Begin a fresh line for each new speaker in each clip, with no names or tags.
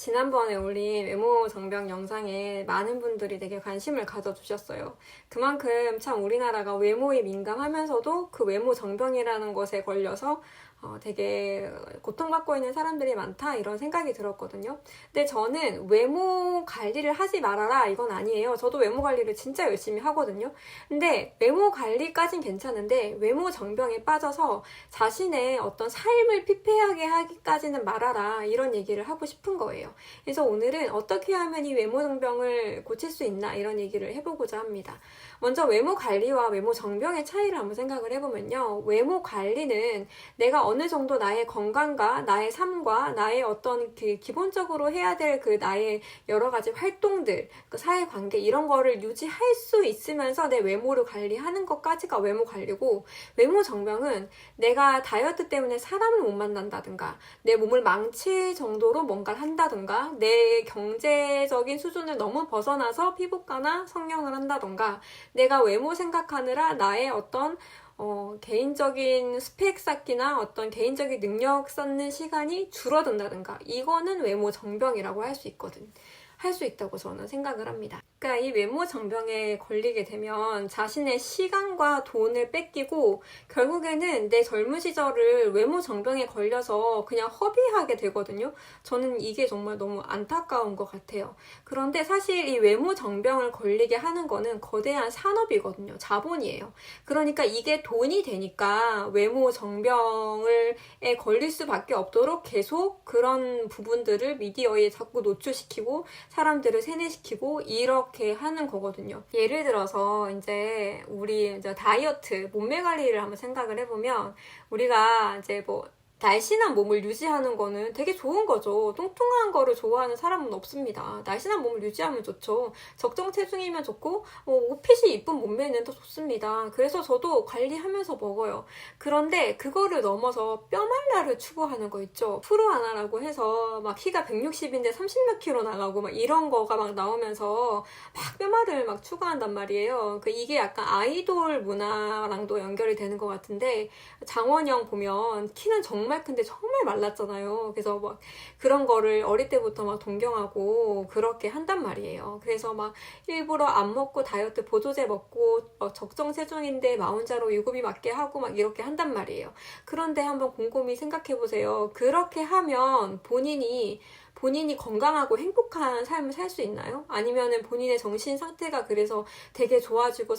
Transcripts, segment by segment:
지난번에 올린 외모 정병 영상에 많은 분들이 되게 관심을 가져주셨어요. 그만큼 참 우리나라가 외모에 민감하면서도 그 외모 정병이라는 것에 걸려서 되게 고통받고 있는 사람들이 많다 이런 생각이 들었거든요. 근데 저는 외모 관리를 하지 말아라 이건 아니에요. 저도 외모 관리를 진짜 열심히 하거든요. 근데 외모 관리까진 괜찮은데 외모 정병에 빠져서 자신의 어떤 삶을 피폐하게 하기까지는 말아라 이런 얘기를 하고 싶은 거예요. 그래서 오늘은 어떻게 하면 이 외모 정병을 고칠 수 있나 이런 얘기를 해보고자 합니다. 먼저 외모 관리와 외모 정병의 차이를 한번 생각을 해보면요. 외모 관리는 내가 어느 정도 나의 건강과 나의 삶과 나의 어떤 그 기본적으로 해야 될 그 나의 여러 가지 활동들, 그 사회관계 이런 거를 유지할 수 있으면서 내 외모를 관리하는 것까지가 외모 관리고, 외모 정병은 내가 다이어트 때문에 사람을 못 만난다든가 내 몸을 망칠 정도로 뭔가를 한다든가 내 경제적인 수준을 너무 벗어나서 피부과나 성형을 한다든가 내가 외모 생각하느라 나의 어떤 개인적인 스펙 쌓기나 어떤 개인적인 능력 쌓는 시간이 줄어든다든가 이거는 외모 정병이라고 할 수 있다고 저는 생각을 합니다. 그러니까 이 외모 정병에 걸리게 되면 자신의 시간과 돈을 뺏기고 결국에는 내 젊은 시절을 외모 정병에 걸려서 그냥 허비하게 되거든요. 저는 이게 정말 너무 안타까운 것 같아요. 그런데 사실 이 외모 정병을 걸리게 하는 거는 거대한 산업이거든요. 자본이에요. 그러니까 이게 돈이 되니까 외모 정병에 걸릴 수밖에 없도록 계속 그런 부분들을 미디어에 자꾸 노출시키고 사람들을 세뇌시키고 이렇게 하는 거거든요. 예를 들어서 우리 다이어트, 몸매 관리를 한번 생각을 해보면 우리가 날씬한 몸을 유지하는 거는 되게 좋은 거죠. 뚱뚱한 거를 좋아하는 사람은 없습니다. 날씬한 몸을 유지하면 좋죠. 적정 체중이면 좋고 옷핏이 이쁜 몸매는 더 좋습니다. 그래서 저도 관리하면서 먹어요. 그런데 그거를 넘어서 뼈말라를 추구하는 거 있죠. 프로 하나라고 해서 막 키가 160인데 30몇 킬로 나가고 막 이런 거가 막 나오면서 막 뼈말을 막 추구한단 말이에요. 이게 약간 아이돌 문화랑도 연결이 되는 것 같은데, 장원영 보면 키는 정말 큰데 정말 말랐잖아요. 그래서 막 그런 거를 어릴 때부터 막 동경하고 그렇게 한단 말이에요. 그래서 막 일부러 안 먹고 다이어트 보조제 먹고 적정 체중인데 마운자로 유급이 맞게 하고 막 이렇게 한단 말이에요. 그런데 한번 곰곰이 생각해 보세요. 그렇게 하면 본인이 건강하고 행복한 삶을 살 수 있나요? 아니면은 본인의 정신 상태가 그래서 되게 좋아지고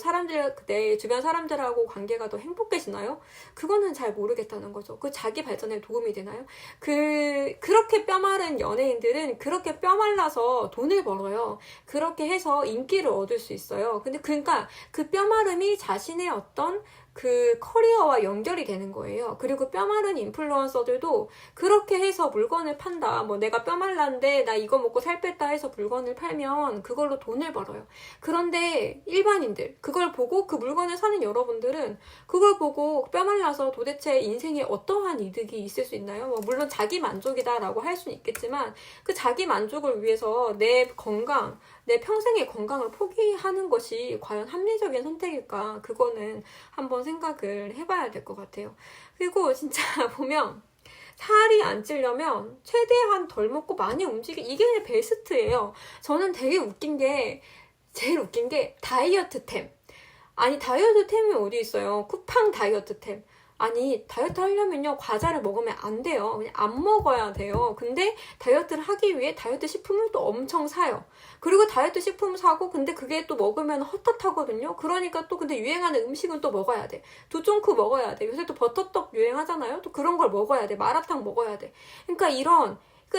내 주변 사람들하고 관계가 더 행복해지나요? 그거는 잘 모르겠다는 거죠. 자기 발전에 도움이 되나요? 그렇게 뼈마른 연예인들은 그렇게 뼈말라서 돈을 벌어요. 그렇게 해서 인기를 얻을 수 있어요. 근데 그러니까 그 뼈마름이 자신의 어떤 그 커리어와 연결이 되는 거예요. 그리고 뼈마른 인플루언서들도 그렇게 해서 물건을 판다. 내가 뼈말랐는데 나 이거 먹고 살 뺐다 해서 물건을 팔면 그걸로 돈을 벌어요. 그런데 일반인들, 그걸 보고 그 물건을 사는 여러분들은 그걸 보고 뼈말라서 도대체 인생에 어떠한 이득이 있을 수 있나요? 물론 자기 만족이다라고 할 수는 있겠지만 그 자기 만족을 위해서 내 건강, 내 평생의 건강을 포기하는 것이 과연 합리적인 선택일까? 그거는 한번 생각을 해봐야 될 것 같아요. 그리고 진짜 보면 살이 안 찌려면 최대한 덜 먹고 많이 이게 베스트예요. 저는 되게 제일 웃긴 게 다이어트템. 아니, 다이어트템이 어디 있어요? 쿠팡 다이어트템. 아니, 다이어트 하려면요, 과자를 먹으면 안 돼요. 그냥 안 먹어야 돼요. 근데 다이어트를 하기 위해 다이어트 식품을 또 엄청 사요. 그리고 다이어트 식품 사고, 근데 그게 또 먹으면 헛헛하거든요. 그러니까 또 근데 유행하는 음식은 또 먹어야 돼. 두쫑크 먹어야 돼. 요새 또 버터떡 유행하잖아요. 또 그런 걸 먹어야 돼. 마라탕 먹어야 돼. 그러니까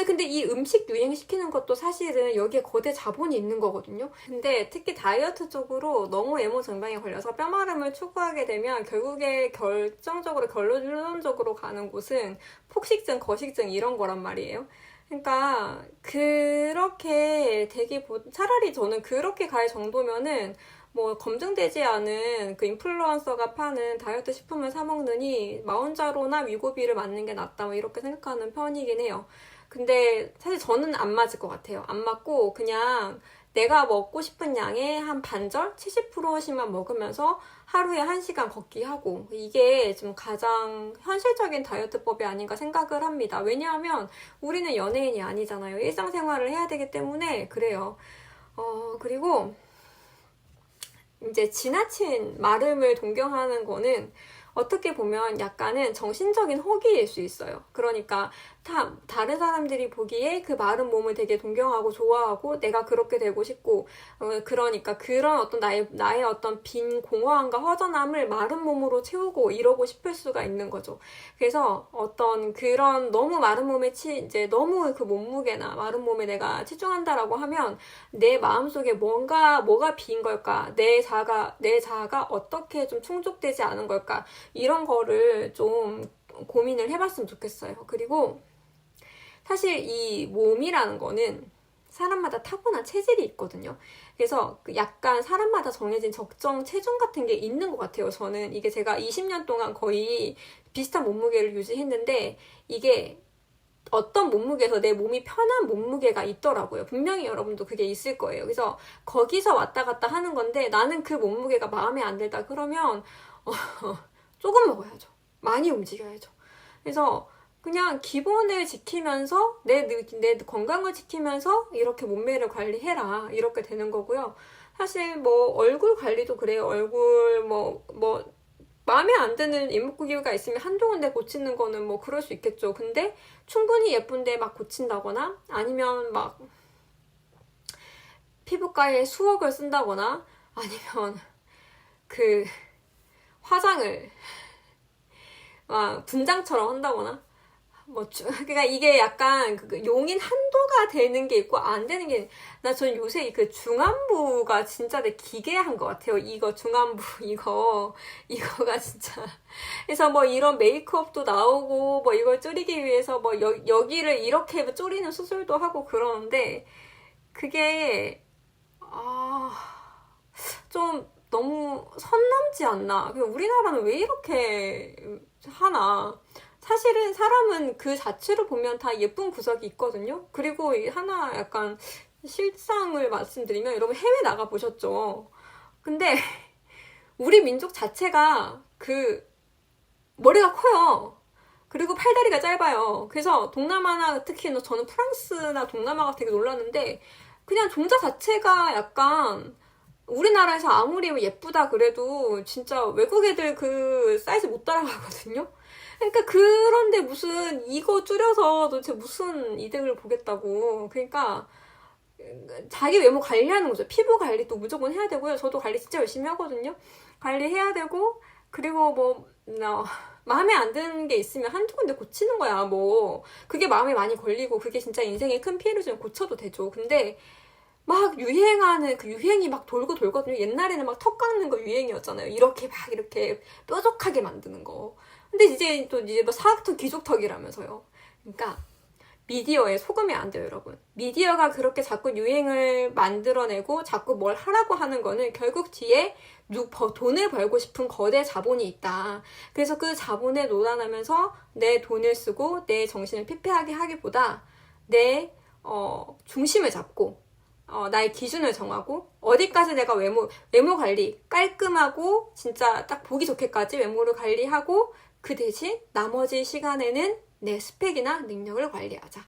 근데 이 음식 유행시키는 것도 사실은 여기에 거대 자본이 있는 거거든요. 근데 특히 다이어트 쪽으로 너무 외모 정병에 걸려서 뼈마름을 추구하게 되면 결국에 결론적으로 가는 곳은 폭식증, 거식증 이런 거란 말이에요. 그러니까 차라리 저는 그렇게 갈 정도면은 검증되지 않은 그 인플루언서가 파는 다이어트 식품을 사 먹느니 마운자로나 위고비를 맞는 게 낫다 이렇게 생각하는 편이긴 해요. 근데 사실 저는 안 맞을 것 같아요. 안 맞고 그냥 내가 먹고 싶은 양의 한 반절, 70%씩만 먹으면서 하루에 1시간 걷기 하고, 이게 좀 가장 현실적인 다이어트법이 아닌가 생각을 합니다. 왜냐하면 우리는 연예인이 아니잖아요. 일상생활을 해야 되기 때문에 그래요. 그리고 이제 지나친 마름을 동경하는 거는 어떻게 보면 약간은 정신적인 허기일 수 있어요. 그러니까 다른 사람들이 보기에 그 마른 몸을 되게 동경하고 좋아하고 내가 그렇게 되고 싶고, 그러니까 그런 어떤 나의 어떤 빈 공허함과 허전함을 마른 몸으로 채우고 이러고 싶을 수가 있는 거죠. 그래서 어떤 그런 너무 마른 몸에 이제 너무 그 몸무게나 마른 몸에 내가 치중한다라고 하면 내 마음속에 뭐가 빈 걸까? 내 자아가 어떻게 좀 충족되지 않은 걸까? 이런 거를 좀 고민을 해봤으면 좋겠어요. 그리고 사실 이 몸이라는 거는 사람마다 타고난 체질이 있거든요. 그래서 약간 사람마다 정해진 적정 체중 같은 게 있는 것 같아요. 저는 이게 제가 20년 동안 거의 비슷한 몸무게를 유지했는데 이게 어떤 몸무게에서 내 몸이 편한 몸무게가 있더라고요. 분명히 여러분도 그게 있을 거예요. 그래서 거기서 왔다 갔다 하는 건데 나는 그 몸무게가 마음에 안 들다 그러면 조금 먹어야죠. 많이 움직여야죠. 그래서 그냥 기본을 지키면서 내 건강을 지키면서 이렇게 몸매를 관리해라 이렇게 되는 거고요. 사실 뭐 얼굴 관리도 그래요. 얼굴 뭐 마음에 안 드는 이목구비가 있으면 한두 군데 고치는 거는 뭐 그럴 수 있겠죠. 근데 충분히 예쁜데 막 고친다거나 아니면 막 피부과에 수억을 쓴다거나 아니면 그 화장을 막 분장처럼 한다거나 그러니까 이게 약간 그 용인 한도가 되는 게 있고 안 되는 게, 전 요새 그 중안부가 진짜 내 기괴한 것 같아요. 이거 중안부 이거가 진짜. 그래서 뭐 이런 메이크업도 나오고 뭐 이걸 줄이기 위해서 뭐 여기를 이렇게 줄이는 수술도 하고 그러는데 그게 좀 너무 선 넘지 않나. 우리나라는 왜 이렇게 하나. 사실은 사람은 그 자체로 보면 다 예쁜 구석이 있거든요. 그리고 하나 약간 실상을 말씀드리면 여러분 해외 나가 보셨죠? 근데 우리 민족 자체가 그 머리가 커요. 그리고 팔다리가 짧아요. 그래서 동남아나 특히 저는 프랑스나 동남아가 되게 놀랐는데 그냥 종자 자체가 약간 우리나라에서 아무리 예쁘다 그래도 진짜 외국 애들 그 사이즈 못 따라가거든요. 그러니까 그런데 무슨 이거 줄여서 도대체 무슨 이득을 보겠다고. 그러니까 자기 외모 관리하는 거죠. 피부 관리도 무조건 해야 되고요. 저도 관리 진짜 열심히 하거든요. 관리해야 되고 그리고 뭐 마음에 안 드는 게 있으면 한두 군데 고치는 거야. 뭐 그게 마음에 많이 걸리고 그게 진짜 인생에 큰 피해를 주면 고쳐도 되죠. 근데 막 유행하는 그 유행이 막 돌거든요. 옛날에는 막 턱 깎는 거 유행이었잖아요. 이렇게 뾰족하게 만드는 거. 근데 이제 뭐 사각턱 귀족턱이라면서요. 그러니까 미디어에 속으면 안 돼요, 여러분. 미디어가 그렇게 자꾸 유행을 만들어내고 자꾸 뭘 하라고 하는 거는 결국 뒤에 돈을 벌고 싶은 거대 자본이 있다. 그래서 그 자본에 놀아나면서 내 돈을 쓰고 내 정신을 피폐하게 하기보다 내 중심을 잡고 나의 기준을 정하고 어디까지 내가 외모 관리 깔끔하고 진짜 딱 보기 좋게까지 외모를 관리하고 그 대신 나머지 시간에는 내 스펙이나 능력을 관리하자.